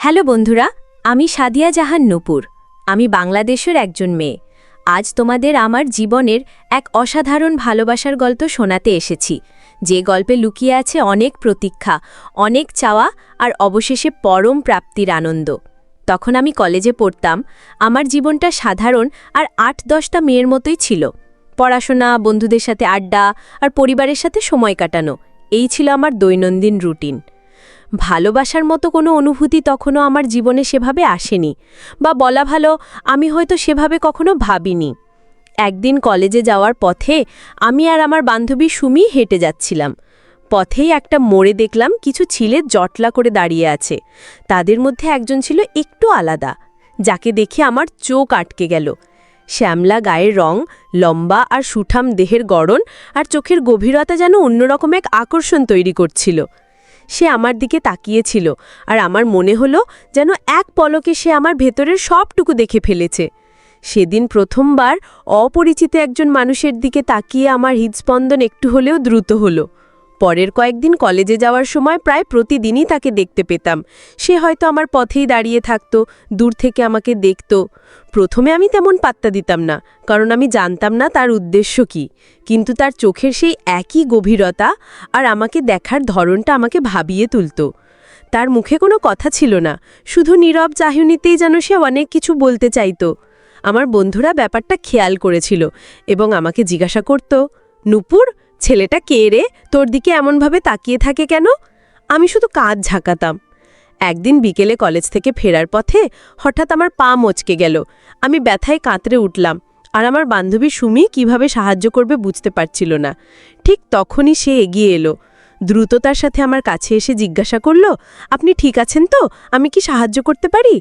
Hello বন্ধুরা, আমি সাদিয়া জাহান নূপুর। আমি বাংলাদেশের একজন মেয়ে। আজ তোমাদের আমার জীবনের এক অসাধারণ ভালোবাসার গল্প শোনাতে এসেছি, যে গল্পে লুকিয়ে আছে অনেক প্রতীক্ষা, অনেক চাওয়া আর অবশেষে পরম প্রাপ্তির আনন্দ। তখন আমি কলেজে পড়তাম। আমার জীবনটা সাধারণ আর ৮-১০টা মেয়ের মতোই ছিল। পড়াশোনা, বন্ধুদের সাথে আড্ডা আর পরিবারের সাথে সময় কাটানো, এই ছিল আমার দৈনন্দিন রুটিন। ভালোবাসার মতো কোনো অনুভূতি তখনও আমার জীবনে সেভাবে আসেনি, বা বলা ভালো, আমি হয়তো সেভাবে কখনো ভাবিনি। একদিন কলেজে যাওয়ার পথে আমি আর আমার বান্ধবী সুমি হেঁটে যাচ্ছিলাম। পথেই একটা মোড়ে দেখলাম কিছু ছেলে জটলা করে দাঁড়িয়ে আছে। তাদের মধ্যে একজন ছিল একটু আলাদা, যাকে দেখে আমার চোখ আটকে গেল। শ্যামলা গায়ের রং, লম্বা আর সুঠাম দেহের গড়ন আর চোখের গভীরতা যেন অন্যরকম এক আকর্ষণ তৈরি করছিল। সে আমার দিকে তাকিয়েছিল, আর আমার মনে হলো যেন এক পলকে সে আমার ভেতরের সবটুকু দেখে ফেলেছে। সেদিন প্রথমবার অপরিচিত একজন মানুষের দিকে তাকিয়ে আমার হৃদস্পন্দন একটু হলেও দ্রুত হলো। পরের কয়েকদিন কলেজে যাওয়ার সময় প্রায় প্রতিদিনই তাকে দেখতে পেতাম। সে হয়তো আমার পথেই দাঁড়িয়ে থাকত, দূর থেকে আমাকে দেখত। প্রথমে আমি তেমন পাত্তা দিতাম না, কারণ আমি জানতাম না তার উদ্দেশ্য কী। কিন্তু তার চোখের সেই একই গভীরতা আর আমাকে দেখার ধরনটা আমাকে ভাবিয়ে তুলত। তার মুখে কোনো কথা ছিল না, শুধু নীরব চাহনিতেই যেন সে অনেক কিছু বলতে চাইত। আমার বন্ধুরা ব্যাপারটা খেয়াল করেছিল এবং আমাকে জিজ্ঞাসা করত, নূপুর, ছেলেটা কে রে, তোর দিকে এমনভাবে তাকিয়ে থাকে কেন? আমি শুধু কাঁধ ঝাঁকাতাম। একদিন বিকেলে কলেজ থেকে ফেরার পথে হঠাৎ আমার পা মচকে গেল। আমি ব্যথায় কাতরে উঠলাম, আর আমার বান্ধবী সুমি কিভাবে সাহায্য করবে বুঝতে পারছিল না। ঠিক তখনই সে এগিয়ে এলো। দ্রুততার সাথে আমার কাছে এসে জিজ্ঞাসা করল, আপনি ঠিক আছেন তো? আমি কি সাহায্য করতে পারি?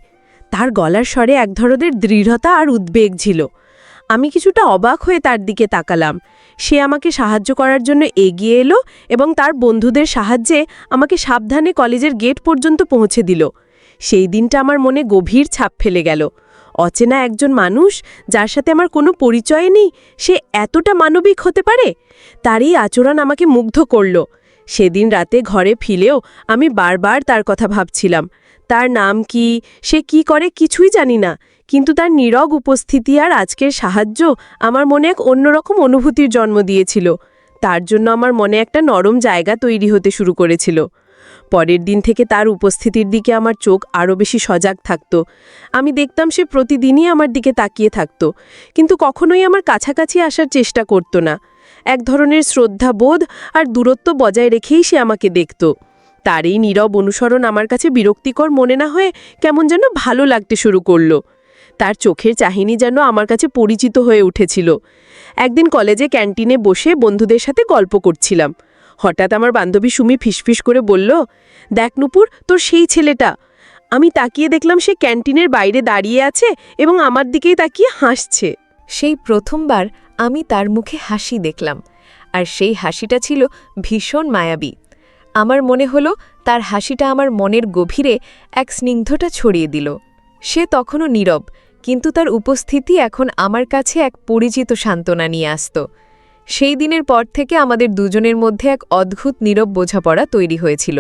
তার গলার স্বরে এক ধরনের দৃঢ়তা আর উদ্বেগ ছিল। আমি কিছুটা অবাক হয়ে তার দিকে তাকালাম। সে আমাকে সাহায্য করার জন্য এগিয়ে এলো এবং তার বন্ধুদের সাহায্যে আমাকে সাবধানে কলেজের গেট পর্যন্ত পৌঁছে দিল। সেই দিনটা আমার মনে গভীর ছাপ ফেলে গেল। অচেনা একজন মানুষ, যার সাথে আমার কোনো পরিচয় নেই, সে এতটা মানবিক হতে পারে। তার এই আচরণ আমাকে মুগ্ধ করল। সেদিন রাতে ঘরে ফিরেও আমি বারবার তার কথা ভাবছিলাম। তার নাম কি, সে কি করে কিছুই জানি না, কিন্তু তার নীরব উপস্থিতি আর আজকের সাহায্য আমার মনে এক অন্যরকম অনুভূতির জন্ম দিয়েছিল। তার জন্য আমার মনে একটা নরম জায়গা তৈরি হতে শুরু করেছিল। পরের দিন থেকে তার উপস্থিতির দিকে আমার চোখ আরও বেশি সজাগ থাকত। আমি দেখতাম সে প্রতিদিনই আমার দিকে তাকিয়ে থাকত, কিন্তু কখনোই আমার কাছাকাছি আসার চেষ্টা করত না। এক ধরনের শ্রদ্ধাবোধ আর দূরত্ব বজায় রেখেই সে আমাকে দেখত। তার এই নীরব অনুসরণ আমার কাছে বিরক্তিকর মনে না হয়ে কেমন যেন ভালো লাগতে শুরু করল। তার চোখের চাহনি যেন আমার কাছে পরিচিত হয়ে উঠেছিল। একদিন কলেজে ক্যান্টিনে বসে বন্ধুদের সাথে গল্প করছিলাম। হঠাৎ আমার বান্ধবী সুমি ফিসফিস করে বলল, দেখ নূপুর, তোর সেই ছেলেটা। আমি তাকিয়ে দেখলাম সে ক্যান্টিনের বাইরে দাঁড়িয়ে আছে এবং আমার দিকেই তাকিয়ে হাসছে। সেই প্রথমবার আমি তার মুখে হাসি দেখলাম, আর সেই হাসিটা ছিল ভীষণ মায়াবী। আমার মনে হলো তার হাসিটা আমার মনের গভীরে এক স্নিগ্ধতা ছড়িয়ে দিল। সে তখনও নীরব, কিন্তু তার উপস্থিতি এখন আমার কাছে এক পরিচিত সান্ত্বনা নিয়ে আসত। সেই দিনের পর থেকে আমাদের দুজনের মধ্যে এক অদ্ভুত নীরব বোঝাপড়া তৈরি হয়েছিল।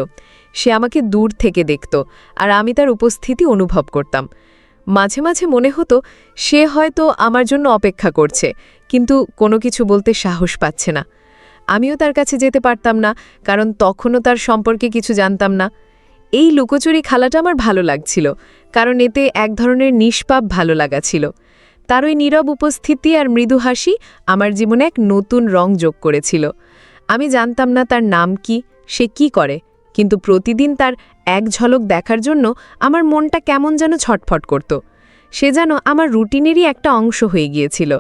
সে আমাকে দূর থেকে দেখত, আর আমি তার উপস্থিতি অনুভব করতাম। মাঝে মাঝে মনে হতো সে হয়তো আমার জন্য অপেক্ষা করছে, কিন্তু কোনো কিছু বলতে সাহস পাচ্ছে না। আমিও তার কাছে যেতে পারতাম না, কারণ তখনও তার সম্পর্কে কিছু জানতাম না। এই লুকোচুরি খেলাটা আমার ভালো লাগছিল, কারণ এতে এক ধরনের নিষ্পাপ ভালো লাগা ছিল। তার ওই নীরব উপস্থিতি আর মৃদু হাসি আমার জীবনে এক নতুন রং যোগ করেছিল। আমি জানতাম না তার নাম কি, সে কি করে, কিন্তু প্রতিদিন তার এক ঝলক দেখার জন্য আমার মনটা কেমন যেন ছটফট করত। সে যেন আমার রুটিনেরই একটা অংশ হয়ে গিয়েছিল।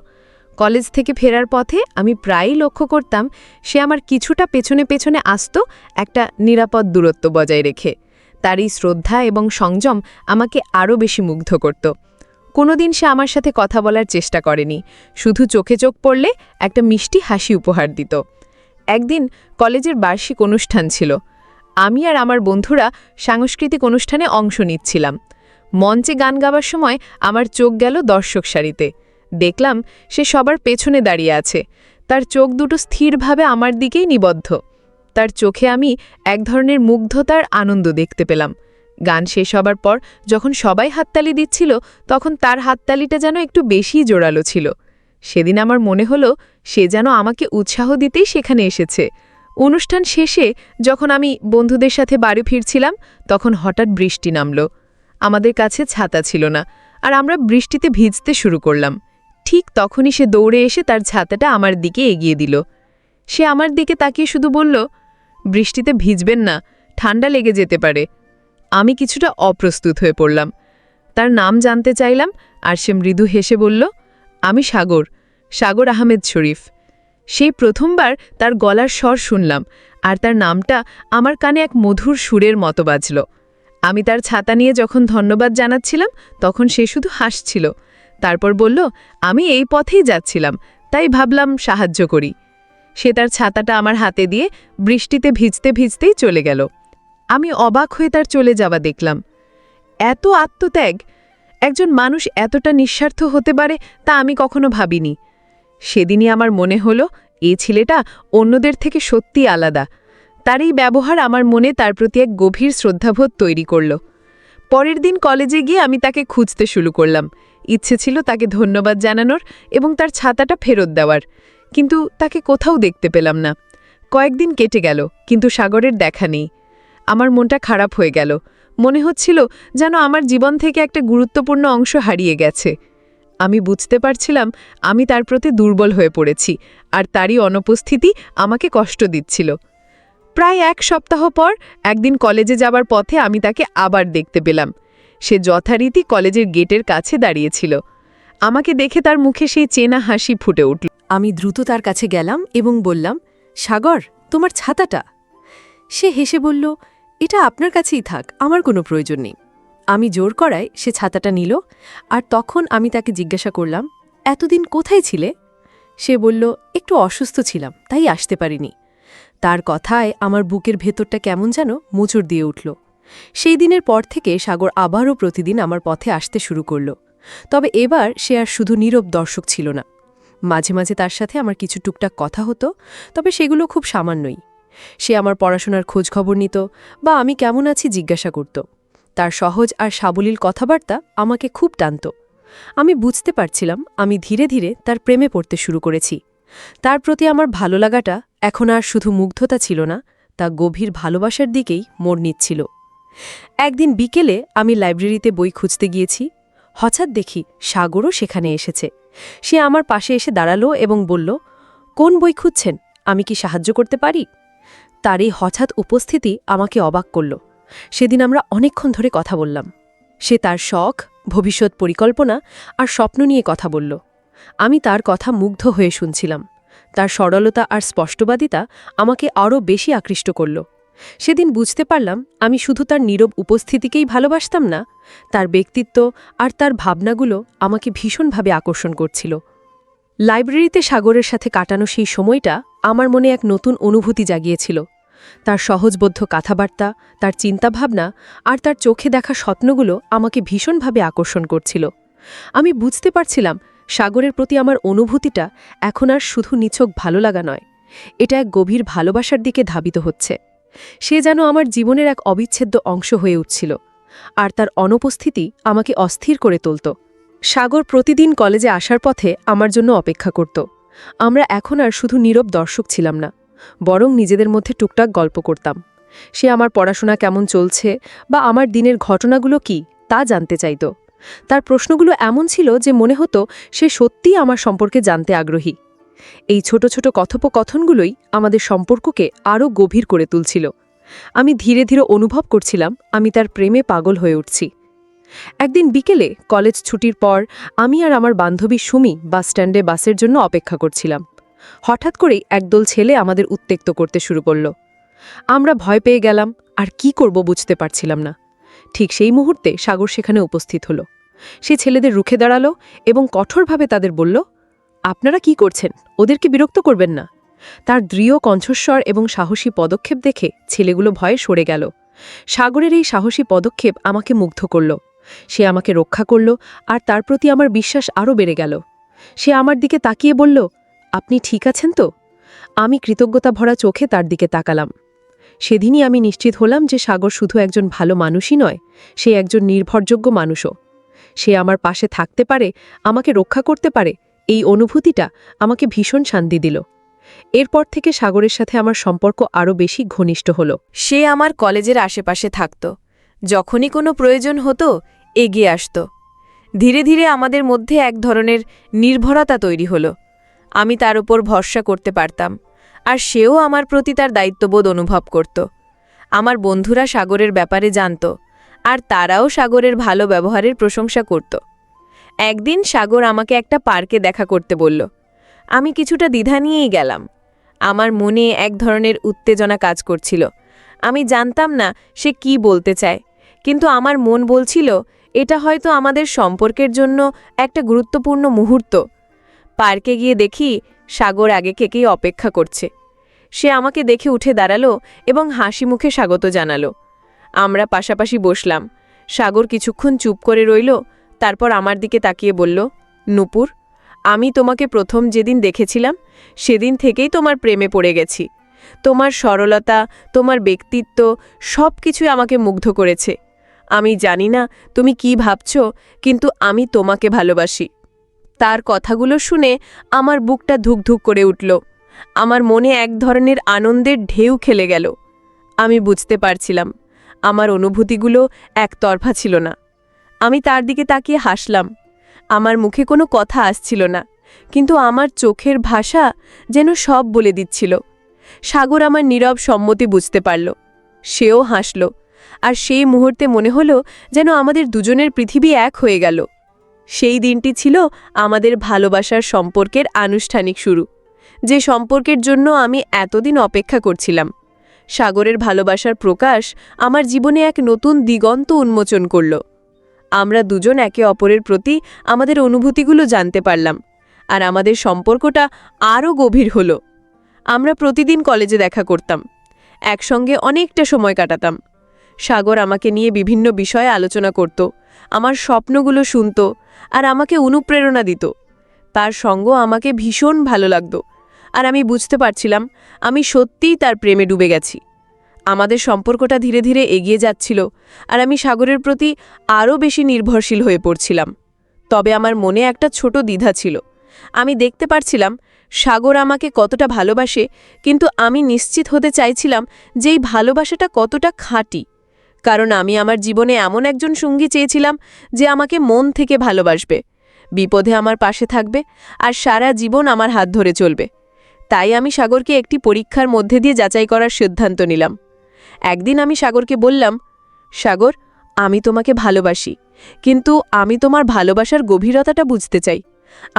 কলেজ থেকে ফেরার পথে আমি প্রায়ই লক্ষ্য করতাম সে আমার কিছুটা পেছনে পেছনে আসত, একটা নিরাপদ দূরত্ব বজায় রেখে। তার এই শ্রদ্ধা এবং সংযম আমাকে আরও বেশি মুগ্ধ করত। কোনোদিন সে আমার সাথে কথা বলার চেষ্টা করেনি, শুধু চোখে চোখ পড়লে একটা মিষ্টি হাসি উপহার দিত। একদিন কলেজের বার্ষিক অনুষ্ঠান ছিল। আমি আর আমার বন্ধুরা সাংস্কৃতিক অনুষ্ঠানে অংশ নিচ্ছিলাম। মঞ্চে গান গাবার সময় আমার চোখ গেল দর্শক সারিতে। দেখলাম সে সবার পেছনে দাঁড়িয়ে আছে, তার চোখ দুটো স্থিরভাবে আমার দিকেই নিবদ্ধ। তার চোখে আমি এক ধরনের মুগ্ধতার আনন্দ দেখতে পেলাম, গান শেষ হবার পর যখন সবাই হাততালি দিচ্ছিল তখন তার হাততালিটা যেন একটু বেশিই জোরালো ছিল। সেদিন আমার মনে হলো সে যেন আমাকে উৎসাহ দিতেই সেখানে এসেছে। অনুষ্ঠান শেষে যখন আমি বন্ধুদের সাথে বাড়ি ফিরছিলাম তখন হঠাৎ বৃষ্টি নামল। আমাদের কাছে ছাতা ছিল না, আর আমরা বৃষ্টিতে ভিজতে শুরু করলাম। ঠিক তখনই সে দৌড়ে এসে তার ছাতাটা আমার দিকে এগিয়ে দিল। সে আমার দিকে তাকিয়ে শুধু বলল, বৃষ্টিতে ভিজবেন না, ঠান্ডা লেগে যেতে পারে। আমি কিছুটা অপ্রস্তুত হয়ে পড়লাম। তার নাম জানতে চাইলাম, আর সে মৃদু হেসে বলল, আমি সাগর, সাগর আহমেদ শরীফ। সেই প্রথমবার তার গলার স্বর শুনলাম, আর তার নামটা আমার কানে এক মধুর সুরের মতো বাজল। আমি তার ছাতা নিয়ে যখন ধন্যবাদ জানাচ্ছিলাম তখন সে শুধু হাসছিল। তারপর বলল, আমি এই পথেই যাচ্ছিলাম, তাই ভাবলাম সাহায্য করি। সে তার ছাতাটা আমার হাতে দিয়ে বৃষ্টিতে ভিজতে ভিজতেই চলে গেল। আমি অবাক হয়ে তার চলে যাওয়া দেখলাম। এত আত্মত্যাগ! একজন মানুষ এতটা নিঃস্বার্থ হতে পারে তা আমি কখনো ভাবিনি। সেদিনই আমার মনে হলো এই ছেলেটা অন্যদের থেকে সত্যি আলাদা। তার এই ব্যবহার আমার মনে তার প্রতি এক গভীর শ্রদ্ধাবোধ তৈরি করল। পরের দিন কলেজে গিয়ে আমি তাকে খুঁজতে শুরু করলাম। ইচ্ছে ছিল তাকে ধন্যবাদ জানানোর এবং তার ছাতাটা ফেরত দেওয়ার, কিন্তু তাকে কোথাও দেখতে পেলাম না। কয়েকদিন কেটে গেল, কিন্তু সাগরের দেখা নেই। আমার মনটা খারাপ হয়ে গেল। মনে হচ্ছিল যেন আমার জীবন থেকে একটা গুরুত্বপূর্ণ অংশ হারিয়ে গেছে। আমি বুঝতে পারছিলাম আমি তার প্রতি দুর্বল হয়ে পড়েছি, আর তারই অনুপস্থিতি আমাকে কষ্ট দিচ্ছিল। প্রায় এক সপ্তাহ পর একদিন কলেজে যাবার পথে আমি তাকে আবার দেখতে পেলাম। সে যথারীতি কলেজের গেটের কাছে দাঁড়িয়েছিল। আমাকে দেখে তার মুখে সেই চেনা হাসি ফুটে উঠল। আমি দ্রুত তার কাছে গেলাম এবং বললাম, সাগর, তোমার ছাতাটা। সে হেসে বলল, এটা আপনার কাছেই থাক, আমার কোনো প্রয়োজন নেই। আমি জোর করায় সে ছাতাটা নিল, আর তখন আমি তাকে জিজ্ঞাসা করলাম, এতদিন কোথায় ছিলে? সে বলল, একটু অসুস্থ ছিলাম, তাই আসতে পারিনি। তার কথায় আমার বুকের ভেতরটা কেমন যেন মোচড় দিয়ে উঠল। সেই দিনের পর থেকে সাগর আবারও প্রতিদিন আমার পথে আসতে শুরু করল। তবে এবার সে আর শুধু নীরব দর্শক ছিল না। মাঝে মাঝে তার সাথে আমার কিছু টুকটাক কথা হতো, তবে সেগুলো খুব সামান্যই। সে আমার পড়াশোনার খোঁজ খবর নিত বা আমি কেমন আছি জিজ্ঞাসা করত। তার সহজ আর সাবলীল কথাবার্তা আমাকে খুব টানত। আমি বুঝতে পারছিলাম আমি ধীরে ধীরে তার প্রেমে পড়তে শুরু করেছি। তার প্রতি আমার ভালো লাগাটা এখন আর শুধু মুগ্ধতা ছিল না, তা গভীর ভালোবাসার দিকেই মোড় নিচ্ছিল। একদিন বিকেলে আমি লাইব্রেরিতে বই খুঁজতে গিয়েছি। হঠাৎ দেখি সাগরও সেখানে এসেছে। সে আমার পাশে এসে দাঁড়ালো এবং বলল, কোন বই খুঁজছেন? আমি কি সাহায্য করতে পারি? তার এই হঠাৎ উপস্থিতি আমাকে অবাক করল। সেদিন আমরা অনেকক্ষণ ধরে কথা বললাম। সে তার শখ, ভবিষ্যৎ পরিকল্পনা আর স্বপ্ন নিয়ে কথা বলল। আমি তার কথা মুগ্ধ হয়ে শুনছিলাম। তার সরলতা আর স্পষ্টবাদিতা আমাকে আরও বেশি আকৃষ্ট করল। সেদিন বুঝতে পারলাম আমি শুধু তার নীরব উপস্থিতিকেই ভালোবাসতাম না, তার ব্যক্তিত্ব আর তার ভাবনাগুলো আমাকে ভীষণভাবে আকর্ষণ করছিল। লাইব্রেরিতে সাগরের সাথে কাটানো সেই সময়টা আমার মনে এক নতুন অনুভূতি জাগিয়েছিল। তার সহজবোধ্য কথাবার্তা, তার চিন্তাভাবনা আর তার চোখে দেখা স্বপ্নগুলো আমাকে ভীষণভাবে আকর্ষণ করছিল। আমি বুঝতে পারছিলাম সাগরের প্রতি আমার অনুভূতিটা এখন আর শুধু নিছক ভালো লাগা নয়, এটা এক গভীর ভালোবাসার দিকে ধাবিত হচ্ছে। সে যেন আমার জীবনের এক অবিচ্ছেদ্য অংশ হয়ে উঠছিল, আর তার অনুপস্থিতি আমাকে অস্থির করে তুলত। সাগর প্রতিদিন কলেজে আসার পথে আমার জন্য অপেক্ষা করত। আমরা এখন আর শুধু নীরব দর্শক ছিলাম না, বরং নিজেদের মধ্যে টুকটাক গল্প করতাম। সে আমার পড়াশোনা কেমন চলছে বা আমার দিনের ঘটনাগুলো কি তা জানতে চাইত। তার প্রশ্নগুলো এমন ছিল যে মনে হতো সে সত্যিই আমার সম্পর্কে জানতে আগ্রহী। এই ছোট ছোট কথোপকথনগুলোই আমাদের সম্পর্ককে আরও গভীর করে তুলছিল। আমি ধীরে ধীরে অনুভব করছিলাম আমি তার প্রেমে পাগল হয়ে উঠছি। একদিন বিকেলে কলেজ ছুটির পর আমি আর আমার বান্ধবী সুমি বাসস্ট্যান্ডে বাসের জন্য অপেক্ষা করছিলাম। হঠাৎ করেই একদল ছেলে আমাদের উত্ত্যক্ত করতে শুরু করল। আমরা ভয় পেয়ে গেলাম, আর কি করব বুঝতে পারছিলাম না। ঠিক সেই মুহূর্তে সাগর সেখানে উপস্থিত হল। সে ছেলেদের রুখে দাঁড়ালো এবং কঠোরভাবে তাদের বলল, আপনারা কি করছেন? ওদেরকে বিরক্ত করবেন না। তার দৃঢ় কণ্ঠস্বর এবং সাহসী পদক্ষেপ দেখে ছেলেগুলো ভয়ে সরে গেল। সাগরের এই সাহসী পদক্ষেপ আমাকে মুগ্ধ করল। সে আমাকে রক্ষা করল, আর তার প্রতি আমার বিশ্বাস আরও বেড়ে গেল। সে আমার দিকে তাকিয়ে বলল, আপনি ঠিক আছেন তো? আমি কৃতজ্ঞতা ভরা চোখে তার দিকে তাকালাম। সেদিনই আমি নিশ্চিত হলাম যে সাগর শুধু একজন ভালো মানুষই নয়, সে একজন নির্ভরযোগ্য মানুষও। সে আমার পাশে থাকতে পারে, আমাকে রক্ষা করতে পারে, এই অনুভূতিটা আমাকে ভীষণ শান্তি দিল। এরপর থেকে সাগরের সাথে আমার সম্পর্ক আরও বেশি ঘনিষ্ঠ হলো। সে আমার কলেজের আশেপাশে থাকত, যখনই কোনো প্রয়োজন হতো এগিয়ে আসত। ধীরে ধীরে আমাদের মধ্যে এক ধরনের নির্ভরতা তৈরি হলো। আমি তার উপর ভরসা করতে পারতাম, আর সেও আমার প্রতি তার দায়িত্ববোধ অনুভব করত। আমার বন্ধুরা সাগরের ব্যাপারে জানত, আর তারাও সাগরের ভালো ব্যবহারের প্রশংসা করত। একদিন সাগর আমাকে একটা পার্কে দেখা করতে বলল। আমি কিছুটা দ্বিধা নিয়েই গেলাম। আমার মনে এক ধরনের উত্তেজনা কাজ করছিল। আমি জানতাম না সে কি বলতে চায়, কিন্তু আমার মন বলছিল এটা হয়তো আমাদের সম্পর্কের জন্য একটা গুরুত্বপূর্ণ মুহূর্ত। পার্কে গিয়ে দেখি সাগর আগে থেকেই অপেক্ষা করছে। সে আমাকে দেখে উঠে দাঁড়ালো এবং হাসি মুখে স্বাগত জানালো। আমরা পাশাপাশি বসলাম। সাগর কিছুক্ষণ চুপ করে রইল, তারপর আমার দিকে তাকিয়ে বলল, নূপুর, আমি তোমাকে প্রথম যেদিন দেখেছিলাম সেদিন থেকেই তোমার প্রেমে পড়ে গেছি। তোমার সরলতা, তোমার ব্যক্তিত্ব সব কিছুই আমাকে মুগ্ধ করেছে। আমি জানি না তুমি কি ভাবছ, কিন্তু আমি তোমাকে ভালোবাসি। তার কথাগুলো শুনে আমার বুকটা ধুকধুক করে উঠল। আমার মনে এক ধরনের আনন্দের ঢেউ খেলে গেল। আমি বুঝতে পারছিলাম আমার অনুভূতিগুলো একতরফা ছিল না। আমি তার দিকে তাকিয়ে হাসলাম। আমার মুখে কোনো কথা আসছিল না, কিন্তু আমার চোখের ভাষা যেন সব বলে দিচ্ছিল। সাগর আমার নীরব সম্মতি বুঝতে পারল। সেও হাসল, আর সেই মুহূর্তে মনে হলো যেন আমাদের দুজনের পৃথিবী এক হয়ে গেল। সেই দিনটি ছিল আমাদের ভালোবাসার সম্পর্কের আনুষ্ঠানিক শুরু, যে সম্পর্কের জন্য আমি এতদিন অপেক্ষা করছিলাম। সাগরের ভালোবাসার প্রকাশ আমার জীবনে এক নতুন দিগন্ত উন্মোচন করল। আমরা দুজন একে অপরের প্রতি আমাদের অনুভূতিগুলো জানতে পারলাম, আর আমাদের সম্পর্কটা আরও গভীর হল। আমরা প্রতিদিন কলেজে দেখা করতাম, একসঙ্গে অনেকটা সময় কাটাতাম। সাগর আমাকে নিয়ে বিভিন্ন বিষয়ে আলোচনা করত, আমার স্বপ্নগুলো শুনত, আর আমাকে অনুপ্রেরণা দিত। তার সঙ্গ আমাকে ভীষণ ভালো লাগত, আর আমি বুঝতে পারছিলাম আমি সত্যিই তার প্রেমে ডুবে গেছি। আমাদের সম্পর্কটা ধীরে ধীরে এগিয়ে যাচ্ছিল, আর আমি সাগরের প্রতি আরও বেশি নির্ভরশীল হয়ে পড়ছিলাম। তবে আমার মনে একটা ছোট দ্বিধা ছিল। আমি দেখতে পারছিলাম সাগর আমাকে কতটা ভালোবাসে, কিন্তু আমি নিশ্চিত হতে চাইছিলাম যে এই ভালোবাসাটা কতটা খাঁটি। কারণ আমি আমার জীবনে এমন একজন সঙ্গী চেয়েছিলাম যে আমাকে মন থেকে ভালোবাসবে, বিপদে আমার পাশে থাকবে, আর সারা জীবন আমার হাত ধরে চলবে। তাই আমি সাগরকে একটি পরীক্ষার মধ্যে দিয়ে যাচাই করার সিদ্ধান্ত নিলাম। একদিন আমি সাগরকে বললাম, সাগর, আমি তোমাকে ভালোবাসি, কিন্তু আমি তোমার ভালোবাসার গভীরতাটা বুঝতে চাই।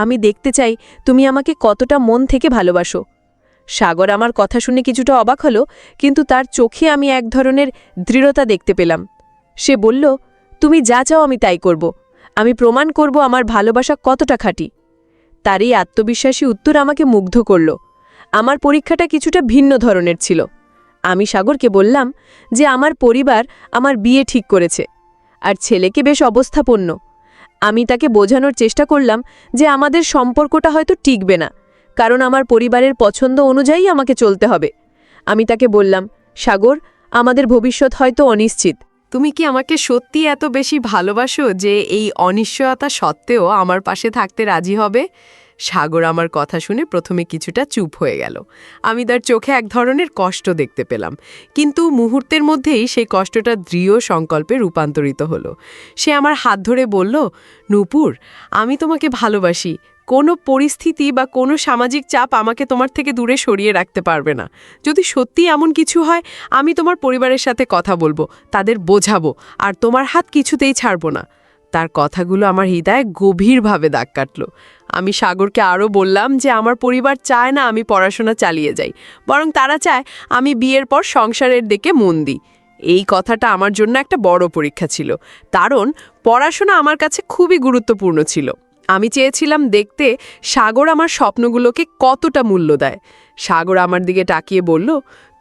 আমি দেখতে চাই তুমি আমাকে কতটা মন থেকে ভালোবাসো। সাগর আমার কথা শুনে কিছুটা অবাক হলো, কিন্তু তার চোখে আমি এক ধরনের দৃঢ়তা দেখতে পেলাম। সে বলল, তুমি যা চাও আমি তাই করব। আমি প্রমাণ করব আমার ভালোবাসা কতটা খাঁটি। তার এই আত্মবিশ্বাসী উত্তর আমাকে মুগ্ধ করল। আমার পরীক্ষাটা কিছুটা ভিন্ন ধরনের ছিল। আমি সাগরকে বললাম যে আমার পরিবার আমার বিয়ে ঠিক করেছে, আর ছেলেকে বেশ অবস্থাপন্ন। আমি তাকে বোঝানোর চেষ্টা করলাম যে আমাদের সম্পর্কটা হয়তো টিকবে না, কারণ আমার পরিবারের পছন্দ অনুযায়ী আমাকে চলতে হবে। আমি তাকে বললাম, সাগর, আমাদের ভবিষ্যৎ হয়তো অনিশ্চিত। তুমি কি আমাকে সত্যি এত বেশি ভালোবাসো যে এই অনিশ্চয়তা সত্ত্বেও আমার পাশে থাকতে রাজি হবে? সাগর আমার কথা শুনে প্রথমে কিছুটা চুপ হয়ে গেল। আমি তার চোখে এক ধরনের কষ্ট দেখতে পেলাম, কিন্তু মুহূর্তের মধ্যেই সেই কষ্টটা দৃঢ় সংকল্পে রূপান্তরিত হলো। সে আমার হাত ধরে বলল, নূপুর, আমি তোমাকে ভালোবাসি। কোনো পরিস্থিতি বা কোনো সামাজিক চাপ আমাকে তোমার থেকে দূরে সরিয়ে রাখতে পারবে না। যদি সত্যি এমন কিছু হয়, আমি তোমার পরিবারের সাথে কথা বলবো, তাদের বোঝাবো, আর তোমার হাত কিছুতেই ছাড়বো না। তার কথাগুলো আমার হৃদয়ে গভীরভাবে দাগ কাটল। আমি সাগরকে আরও বললাম যে আমার পরিবার চায় না আমি পড়াশোনা চালিয়ে যাই, বরং তারা চায় আমি বিয়ের পর সংসারের দিকে মন দিই। এই কথাটা আমার জন্য একটা বড় পরীক্ষা ছিল, কারণ পড়াশোনা আমার কাছে খুবই গুরুত্বপূর্ণ ছিল। আমি চেয়েছিলাম দেখতে সাগর আমার স্বপ্নগুলোকে কতটা মূল্য দেয়। সাগর আমার দিকে তাকিয়ে বলল,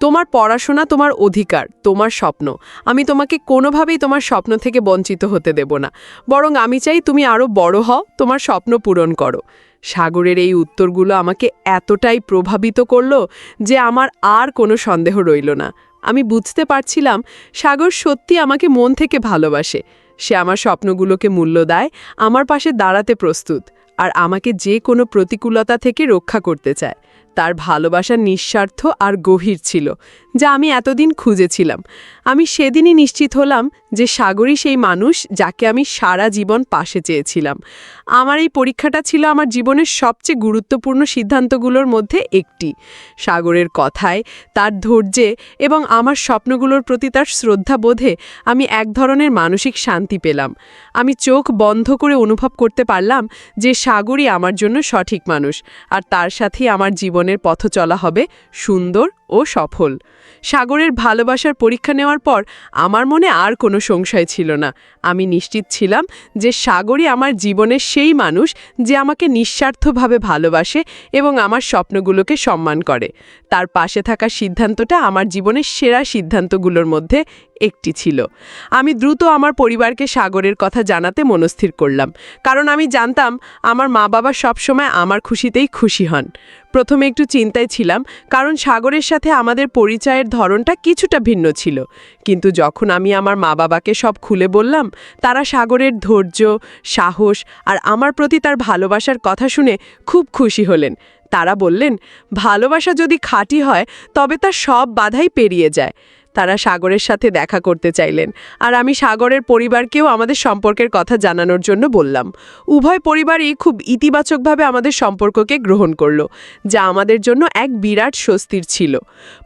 তোমার পড়াশোনা তোমার অধিকার, তোমার স্বপ্ন। আমি তোমাকে কোনোভাবেই তোমার স্বপ্ন থেকে বঞ্চিত হতে দেব না, বরং আমি চাই তুমি আরও বড় হও, তোমার স্বপ্ন পূরণ করো। সাগরের এই উত্তরগুলো আমাকে এতটাই প্রভাবিত করল যে আমার আর কোনো সন্দেহ রইল না। আমি বুঝতে পারছিলাম সাগর সত্যি আমাকে মন থেকে ভালোবাসে। সে আমার স্বপ্নগুলোকে মূল্য দেয়, আমার পাশে দাঁড়াতে প্রস্তুত, আর আমাকে যে কোনো প্রতিকূলতা থেকে রক্ষা করতে চায়। তার ভালোবাসা নিঃস্বার্থ আর গভীর ছিল, যা আমি এতদিন খুঁজেছিলাম। আমি সেদিনই নিশ্চিত হলাম যে সাগরই সেই মানুষ যাকে আমি সারা জীবন পাশে চেয়েছিলাম। আমার এই পরীক্ষাটা ছিল আমার জীবনের সবচেয়ে গুরুত্বপূর্ণ সিদ্ধান্তগুলোর মধ্যে একটি। সাগরের কথায়, তার ধৈর্যে এবং আমার স্বপ্নগুলোর প্রতি তার শ্রদ্ধাবোধে আমি এক ধরনের মানসিক শান্তি পেলাম। আমি চোখ বন্ধ করে অনুভব করতে পারলাম যে সাগরই আমার জন্য সঠিক মানুষ, আর তার সাথেই আমার জীবনের পথ চলা হবে সুন্দর ও সফল। সাগরের ভালোবাসার পরীক্ষা নেওয়ার পর আমার মনে আর কোনো সংশয় ছিল না। আমি নিশ্চিত ছিলাম যে সাগরই আমার জীবনের সেই মানুষ যে আমাকে নিঃস্বার্থভাবে ভালোবাসে এবং আমার স্বপ্নগুলোকে সম্মান করে। তার পাশে থাকার সিদ্ধান্তটা আমার জীবনের সেরা সিদ্ধান্তগুলোর মধ্যে একটি ছিল। আমি দ্রুত আমার পরিবারকে সাগরের কথা জানাতে মনস্থির করলাম, কারণ আমি জানতাম আমার মা-বাবা সবসময় আমার খুশিতেই খুশি হন। প্রথমে একটু চিন্তায় ছিলাম, কারণ সাগরের সাথে আমাদের পরিচয়ের ধরনটা কিছুটা ভিন্ন ছিল। কিন্তু যখন আমি আমার মা-বাবাকে সব খুলে বললাম, তারা সাগরের ধৈর্য, সাহস আর আমার প্রতি তার ভালোবাসার কথা শুনে খুব খুশি হলেন। তারা বললেন, ভালোবাসা যদি খাঁটি হয় তবে তার সব বাধাই পেরিয়ে যায়। তারা সাগরের সাথে দেখা করতে চাইলেন, আর আমি সাগরের পরিবারকেও আমাদের সম্পর্কের কথা জানানোর জন্য বললাম। উভয় পরিবারই খুব ইতিবাচকভাবে আমাদের সম্পর্ককে গ্রহণ করল, যা আমাদের জন্য এক বিরাট স্বস্তির ছিল।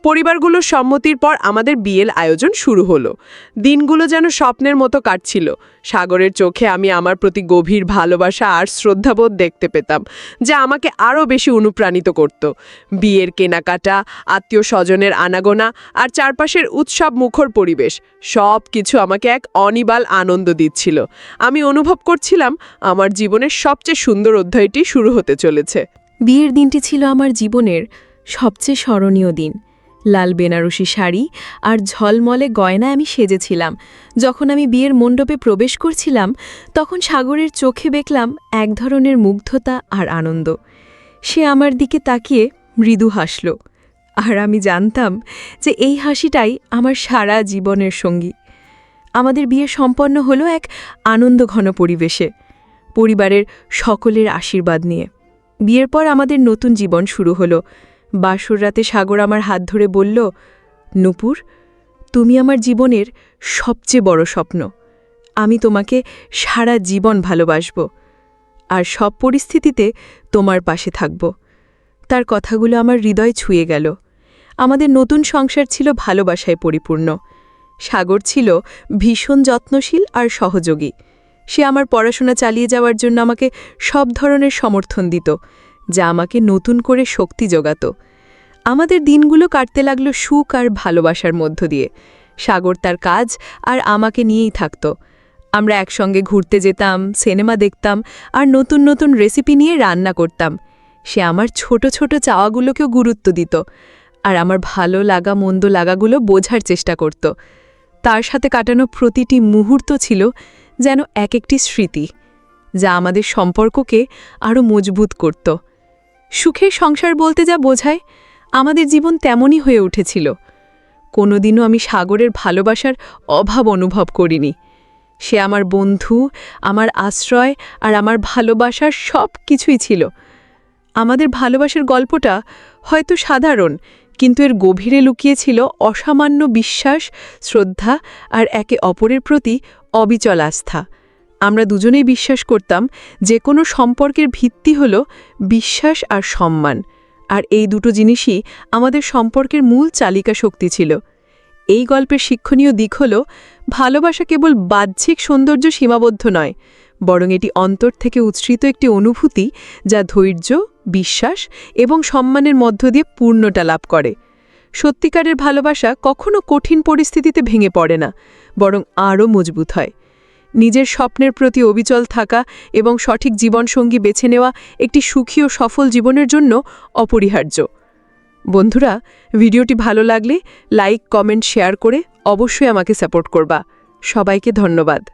পরিবারগুলোর সম্মতির পর আমাদের বিয়ের আয়োজন শুরু হলো। দিনগুলো যেন স্বপ্নের মতো কাটছিল। সাগরের চোখে আমি আমার প্রতি গভীর ভালোবাসা আর শ্রদ্ধাবোধ দেখতে পেতাম, যা আমাকে আরও বেশি অনুপ্রাণিত করত। বিয়ের কেনাকাটা, আত্মীয় স্বজনের আনাগোনা আর চারপাশের উৎসব মুখর পরিবেশ, সব কিছু আমাকে এক অনিবাল আনন্দ দিচ্ছিল। আমি অনুভব করছিলাম আমার জীবনের সবচেয়ে সুন্দর অধ্যায়টি শুরু হতে চলেছে। বিয়ের দিনটি ছিল আমার জীবনের সবচেয়ে স্মরণীয় দিন। লাল বেনারসি শাড়ি আর ঝলমলে গয়নায় আমি সেজেছিলাম। যখন আমি বিয়ের মণ্ডপে প্রবেশ করছিলাম, তখন সাগরের চোখে দেখলাম এক ধরনের মুগ্ধতা আর আনন্দ। সে আমার দিকে তাকিয়ে মৃদু হাসল, আর আমি জানতাম যে এই হাসিটাই আমার সারা জীবনের সঙ্গী। আমাদের বিয়ে সম্পন্ন হলো এক আনন্দঘন পরিবেশে, পরিবারের সকলের আশীর্বাদ নিয়ে। বিয়ের পর আমাদের নতুন জীবন শুরু হলো। বাসর রাতে সাগর আমার হাত ধরে বলল, নূপুর, তুমি আমার জীবনের সবচেয়ে বড় স্বপ্ন। আমি তোমাকে সারা জীবন ভালোবাসব, আর সব পরিস্থিতিতে তোমার পাশে থাকব। তার কথাগুলো আমার হৃদয় ছুঁয়ে গেল। আমাদের নতুন সংসার ছিল ভালোবাসায় পরিপূর্ণ। সাগর ছিল ভীষণ যত্নশীল আর সহযোগী। সে আমার পড়াশোনা চালিয়ে যাওয়ার জন্য আমাকে সব ধরনের সমর্থন দিত, যা আমাকে নতুন করে শক্তি যোগাত। আমাদের দিনগুলো কাটতে লাগলো সুখ আর ভালোবাসার মধ্য দিয়ে। সাগর তার কাজ আর আমাকে নিয়েই থাকত। আমরা একসঙ্গে ঘুরতে যেতাম, সিনেমা দেখতাম আর নতুন নতুন রেসিপি নিয়ে রান্না করতাম। সে আমার ছোট ছোট চাওয়াগুলোকেও গুরুত্ব দিত, আর আমার ভালো লাগা মন্দ লাগাগুলো বোঝার চেষ্টা করত। তার সাথে কাটানো প্রতিটি মুহূর্ত ছিল যেন এক একটি স্মৃতি, যা আমাদের সম্পর্ককে আরও মজবুত করত। সুখের সংসার বলতে যা বোঝায়, আমাদের জীবন তেমনই হয়ে উঠেছিল। কোনোদিনও আমি সাগরের ভালোবাসার অভাব অনুভব করিনি। সে আমার বন্ধু, আমার আশ্রয় আর আমার ভালোবাসার সব কিছুই ছিল। আমাদের ভালোবাসার গল্পটা হয়তো সাধারণ, কিন্তু এর গভীরে লুকিয়েছিল অসামান্য বিশ্বাস, শ্রদ্ধা আর একে অপরের প্রতি অবিচল আস্থা। আমরা দুজনেই বিশ্বাস করতাম যে কোনো সম্পর্কের ভিত্তি হল বিশ্বাস আর সম্মান, আর এই দুটো জিনিসই আমাদের সম্পর্কের মূল চালিকা শক্তি ছিল। এই গল্পের শিক্ষণীয় দিক হল, ভালোবাসা কেবল বাহ্যিক সৌন্দর্য সীমাবদ্ধ নয়, বরং এটি অন্তর থেকে উৎসৃত একটি অনুভূতি যা ধৈর্য, বিশ্বাস এবং সম্মানের মধ্য দিয়ে পূর্ণতা লাভ করে। সত্যিকারের ভালোবাসা কখনো কঠিন পরিস্থিতিতে ভেঙে পড়ে না, বরং আরও মজবুত হয়। নিজের স্বপ্নের প্রতি অবিচল থাকা এবং সঠিক জীবনসঙ্গী বেছে নেওয়া একটি সুখী ও সফল জীবনের জন্য অপরিহার্য। বন্ধুরা, ভিডিওটি ভালো লাগলে লাইক, কমেন্ট, শেয়ার করে অবশ্যই আমাকে সাপোর্ট করবা। সবাইকে ধন্যবাদ।